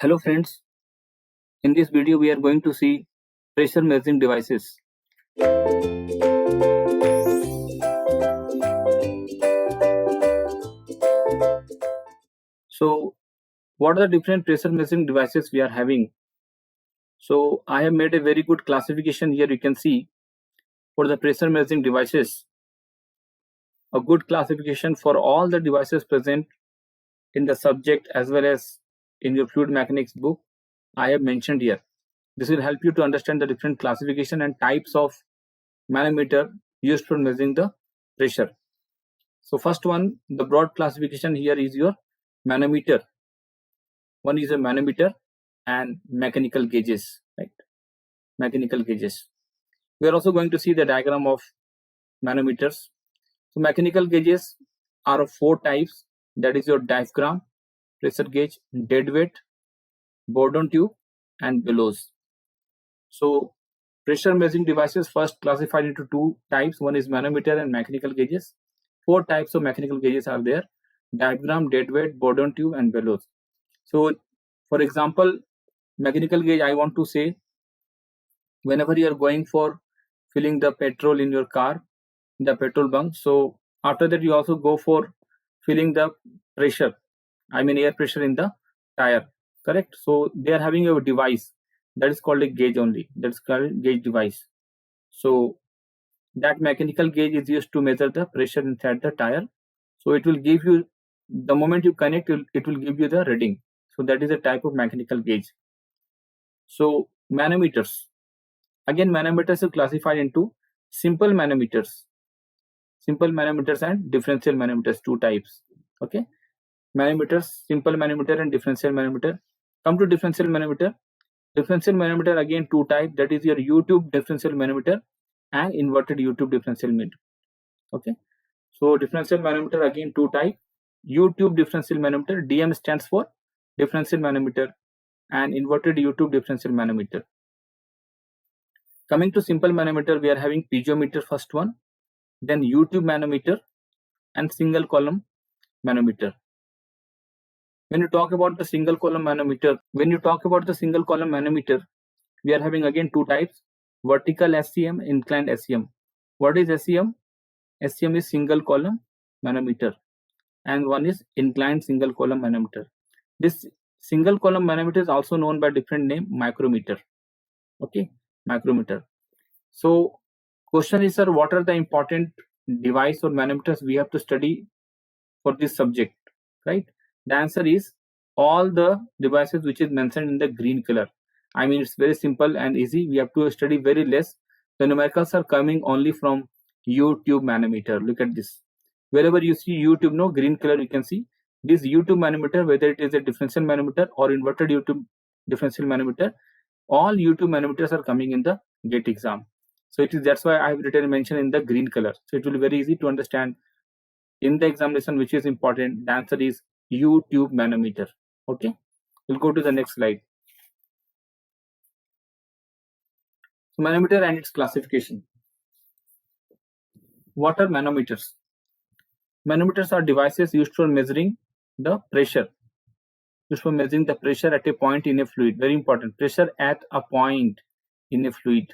Hello friends, in this video we are going to see pressure measuring devices. So what are the different pressure measuring devices we are having? So I have made a very good classification here. You can see for the pressure measuring devices, a good classification for all the devices present in the subject as well as in your fluid mechanics book I have mentioned here. This will help you to understand the different classification and types of manometer used for measuring the pressure. So first one, the broad classification here is your manometer. One is a manometer and mechanical gauges, right? Mechanical gauges. We are also going to see the diagram of manometers. So mechanical gauges are of four types. That is your diaphragm, pressure gauge, deadweight, Bourdon tube, and bellows. So pressure measuring devices first classified into two types. One is manometer and mechanical gauges. Four types of mechanical gauges are there: diaphragm, deadweight, Bourdon tube, and bellows. So for example, mechanical gauge, I want to say, whenever you are going for filling the petrol in your car, the petrol bunk, so after that you also go for filling the pressure, I mean air pressure in the tire, correct? So they are having a device that is called a gauge only, that's called gauge device. So that mechanical gauge is used to measure the pressure inside the tire. So it will give you, the moment you connect, it will give you the reading. So that is a type of mechanical gauge. So manometers, again manometers are classified into simple manometers and differential manometers, two types. Okay, manometers, simple manometer and differential manometer. Come to differential manometer. Differential manometer, again two types, that is your U-tube differential manometer and inverted U-tube differential manometer. Okay, so differential manometer, again two types: U-tube differential manometer, DM stands for differential manometer, and inverted U-tube differential manometer. Coming to simple manometer, we are having piezometer, first one, then U-tube manometer and single column manometer. When you talk about the single column manometer, we are having again two types: vertical SCM, inclined SCM. What is SCM? SCM is single column manometer, and one is inclined single column manometer. This single column manometer is also known by different name, micrometer. Okay, micrometer. So question is, sir, what are the important device or manometers we have to study for this subject, right? The answer is all the devices which is mentioned in the green color. I mean, it's very simple and easy. We have to study very less. The numericals are coming only from U-tube manometer. Look at this. Wherever you see U-tube, no, green color, you can see this U-tube manometer, whether it is a differential manometer or inverted U-tube differential manometer, all U-tube manometers are coming in the GATE exam. So it is, that's why I have written mention in the green color. So it will be very easy to understand in the examination which is important. The answer is U-tube manometer. Okay, we'll go to the next slide. So manometer and its classification. What are manometers? Manometers are devices used for measuring the pressure. Used for measuring the pressure at a point in a fluid. Very important. Pressure at a point in a fluid.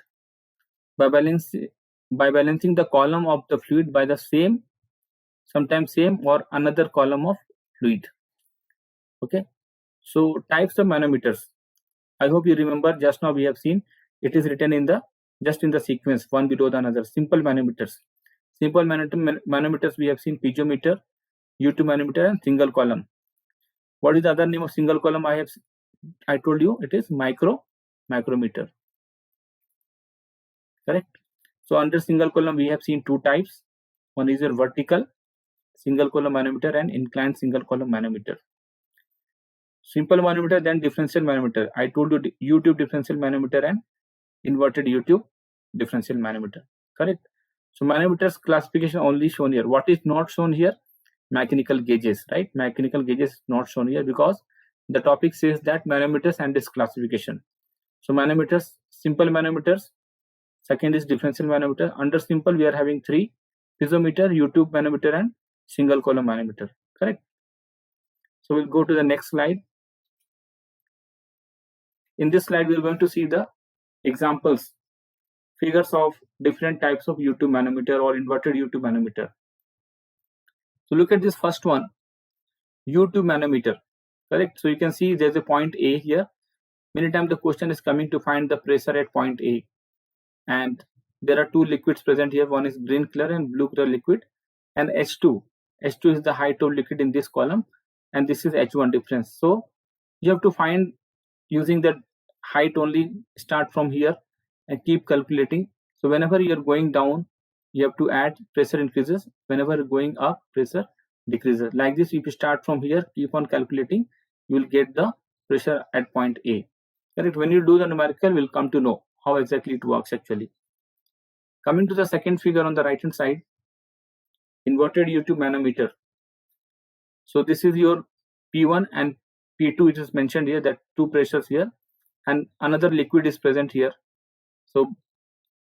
By balancing the column of the fluid by the same, sometimes same or another column of fluid. Okay. So types of manometers. I hope you remember just now we have seen it is written in the just in the sequence, one below the another. Simple manometers. Simple manometers we have seen piezometer, U-tube manometer, and single column. What is the other name of single column? I told you it is micrometer. Correct. So under single column we have seen two types. One is your vertical single column manometer and inclined single column manometer. Simple manometer, then differential manometer. I told you U-tube differential manometer and inverted U-tube differential manometer. Correct. So manometers classification only shown here. What is not shown here? Mechanical gauges, right? Mechanical gauges not shown here because the topic says that manometers and its classification. So manometers, simple manometers. Second is differential manometer. Under simple we are having three: piezometer, U-tube manometer, and single column manometer. Correct. So we'll go to the next slide. In this slide, we are going to see the examples, figures of different types of U2 manometer or inverted U2 manometer. So look at this first one, U2 manometer, correct? So you can see there's a point A here. Many times the question is coming to find the pressure at point A, and there are two liquids present here. One is green color and blue color liquid, and H2. H2 is the height of liquid in this column, and this is H1 difference. So you have to find using the height only, start from here and keep calculating. So whenever you are going down, you have to add, pressure increases. Whenever going up, pressure decreases. Like this, if you start from here, keep on calculating, you will get the pressure at point A. Correct? When you do the numerical, we'll come to know how exactly it works actually. Coming to the second figure on the right hand side, inverted U2 manometer. So this is your P1 and P2, it is mentioned here that two pressures here, and another liquid is present here. So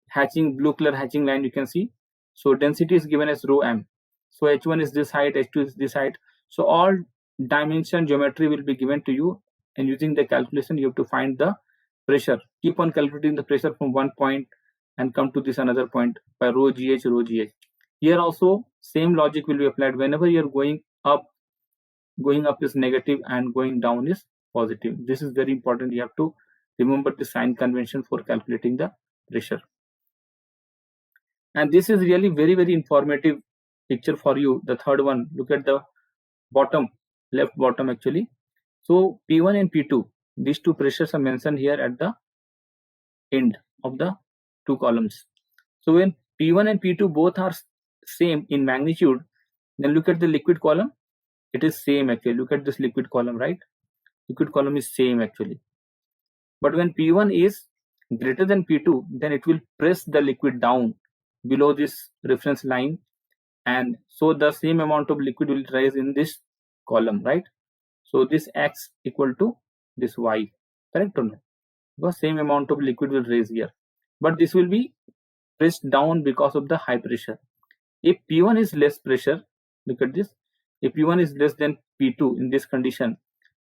hatching, blue color hatching line you can see. So density is given as rho m. So H1 is this height, H2 is this height. So all dimension geometry will be given to you, and using the calculation you have to find the pressure. Keep on calculating the pressure from one point and come to this another point by rho gh, rho gh. Here also same logic will be applied. Whenever you are going up is negative and going down is positive. This is very important. You have to remember the sign convention for calculating the pressure. And this is really very, very informative picture for you. The third one, look at the bottom, left bottom actually. So P1 and P2, these two pressures are mentioned here at the end of the two columns. So when P1 and P2 both are same in magnitude, then look at the liquid column. It is same actually. Look at this liquid column, right? Liquid column is same actually. But when P1 is greater than P2, then it will press the liquid down below this reference line, and so the same amount of liquid will rise in this column, right? So this X equal to this Y, correct or not? Because same amount of liquid will rise here, but this will be pressed down because of the high pressure. If P1 is less pressure, look at this, if P1 is less than P2 in this condition,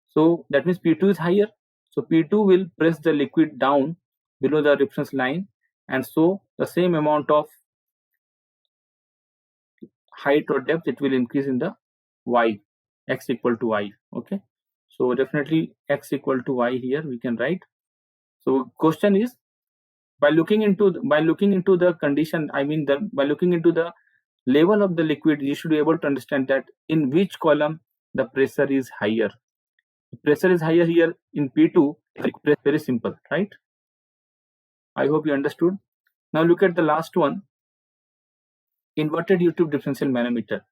so that means P2 is higher, so P2 will press the liquid down below the reference line, and so the same amount of height or depth, it will increase in the Y, X equal to Y. Okay, so definitely X equal to Y here we can write. So question is, by looking into the condition, I mean by looking into the level of the liquid, you should be able to understand that in which column the pressure is higher. The pressure is higher here in P2, very simple, right? I hope you understood. Now look at the last one, inverted U2 differential manometer.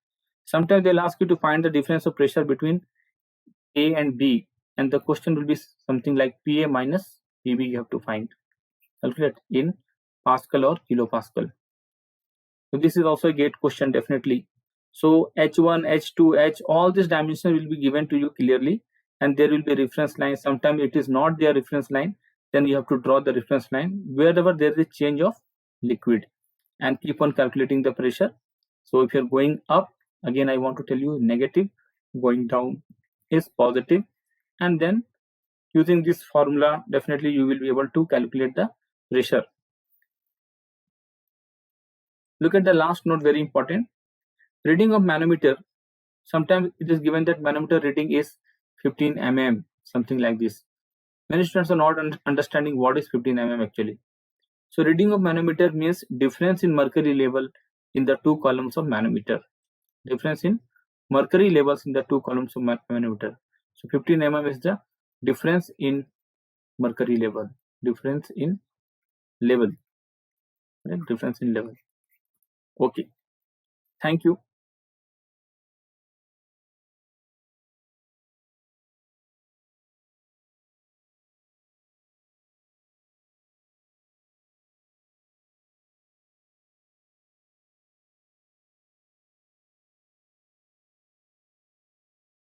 Sometimes they'll ask you to find the difference of pressure between A and B, and the question will be something like PA minus PB you have to find. Calculate in Pascal or kilopascal. So this is also a gate question definitely. So H1, H2, H, all these dimensions will be given to you clearly, and there will be reference line. Sometimes it is not their reference line, then you have to draw the reference line wherever there is a change of liquid, and keep on calculating the pressure. So if you're going up, again I want to tell you negative, going down is positive, and then using this formula definitely you will be able to calculate the pressure. Look at the last note, very important. Reading of manometer, sometimes it is given that manometer reading is 15 mm, something like this. Many students are not understanding what is 15 mm actually. So reading of manometer means difference in mercury level in the two columns of manometer. Difference in mercury levels in the two columns of manometer. So 15 mm is the difference in mercury level. Difference in level. Right? Difference in level. Okay. Thank you.